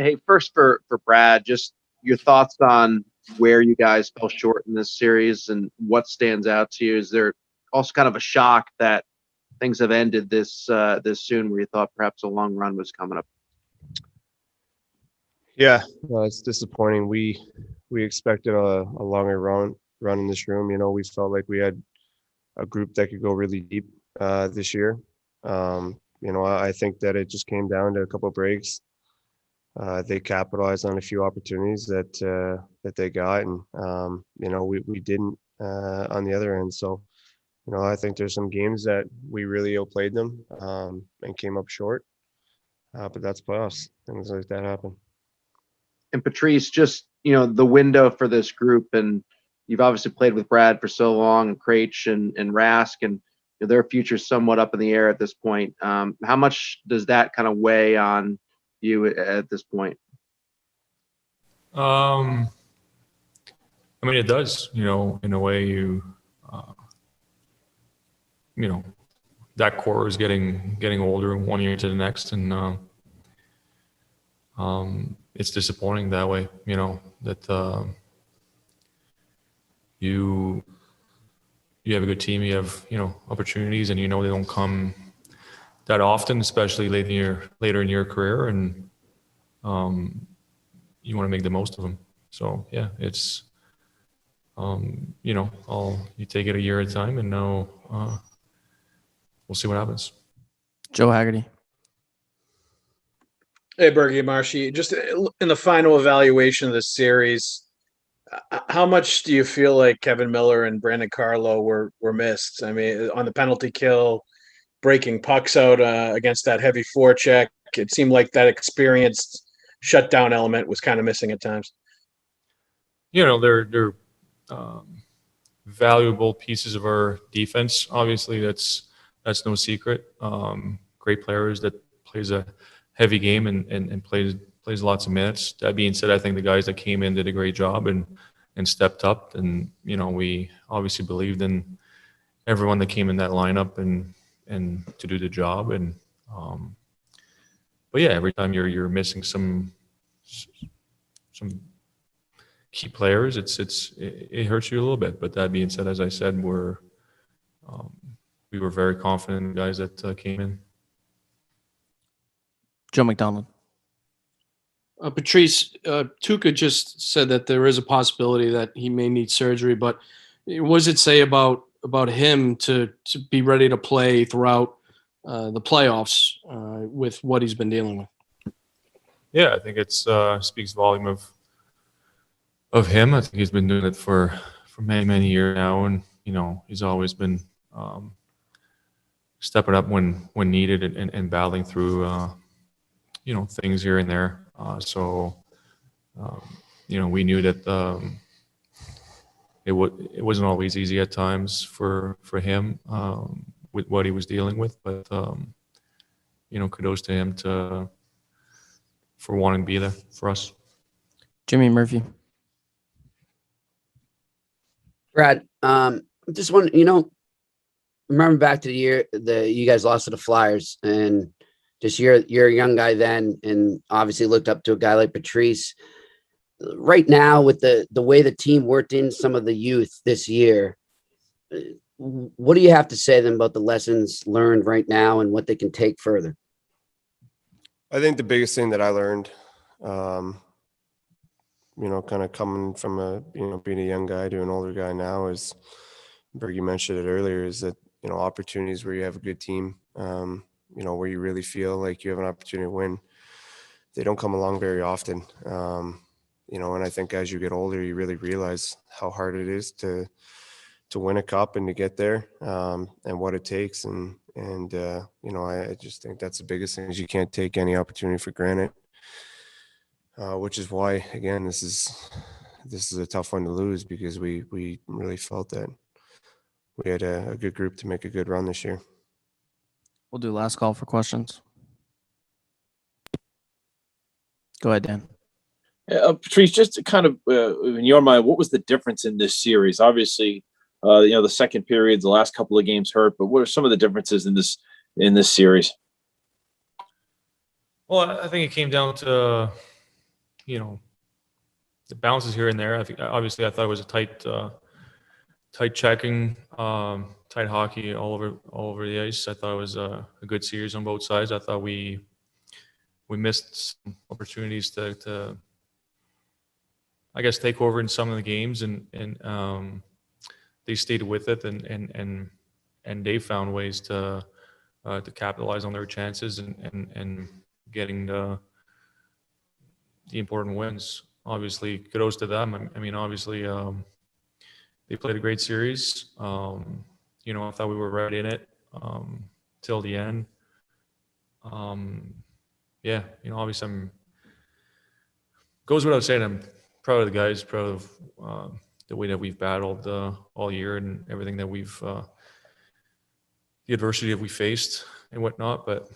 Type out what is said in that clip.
Hey, first for Brad, just your thoughts on where you guys fell short in this series and what stands out to you. Is there also kind of a shock that things have ended this soon, where you thought perhaps a long run was coming up? Yeah, it's disappointing. We expected a longer run in this room. We felt like we had a group that could go really deep this year. I think that it just came down to a couple of breaks. They capitalized on a few opportunities that they got, and we didn't on the other end. So, I think there's some games that we really outplayed them and came up short. But that's playoffs. Things like that happen. And Patrice, just the window for this group, and you've obviously played with Brad for so long, Krejci and Rask, and their future's somewhat up in the air at this point. How much does that kind of weigh on you at this point? I mean, it does. In a way, that core is getting older one year to the next, and it's disappointing that way. That you have a good team, you have opportunities, and they don't come that often, especially later in your career, and you want to make the most of them. So yeah, it's you take it a year at a time, and now we'll see what happens. Joe Haggerty. Hey, Bergie, Marshy, just in the final evaluation of this series, how much do you feel like Kevin Miller and Brandon Carlo were missed? I mean, on the penalty kill, breaking pucks out against that heavy forecheck, it seemed like that experienced shutdown element was kind of missing at times. They're valuable pieces of our defense. Obviously, that's no secret. Great players that plays a heavy game and plays lots of minutes. That being said, I think the guys that came in did a great job and stepped up. And we obviously believed in everyone that came in that lineup and to do the job. And but yeah, every time you're missing some key players, it hurts you a little bit. But that being said, as I said, we were very confident in the guys that came in. Joe McDonald. Patrice, Tuukka just said that there is a possibility that he may need surgery, but what does it say about him to be ready to play throughout the playoffs with what he's been dealing with? Yeah, I think it speaks volume of him. I think he's been doing it for many years now, and he's always been stepping up when needed and battling through things here and there. So we knew that it wasn't always easy at times for him with what he was dealing with, but kudos to him for wanting to be there for us. Jimmy Murphy. Brad, just one, remember back to the year that you guys lost to the Flyers, and just you're a young guy then, and obviously looked up to a guy like Patrice. Right now, with the way the team worked in some of the youth this year, what do you have to say to them about the lessons learned right now and what they can take further? I think the biggest thing that I learned, kind of coming from being a young guy to an older guy now, is, Bergie mentioned it earlier, is that, opportunities where you have a good team, where you really feel like you have an opportunity to win, they don't come along very often. And I think as you get older, you really realize how hard it is to win a cup and to get there, and what it takes. And I just think that's the biggest thing, is you can't take any opportunity for granted, which is why, again, this is a tough one to lose, because we really felt that we had a good group to make a good run this year. We'll do last call for questions. Go ahead, Dan. Patrice, just to kind of, in your mind, what was the difference in this series? Obviously, the second period, the last couple of games hurt, but what are some of the differences in this series? Well, I think it came down to the bounces here and there. I think obviously I thought it was a tight checking, tight hockey all over the ice. I thought it was a good series on both sides. I thought we missed some opportunities to I guess take over in some of the games, and they stayed with it, and they found ways to capitalize on their chances and getting the important wins. Obviously, kudos to them. I mean, obviously, they played a great series. I thought we were right in it till the end. Obviously, goes without saying, I'm proud of the guys, proud of the way that we've battled all year and everything that the adversity that we faced and whatnot. But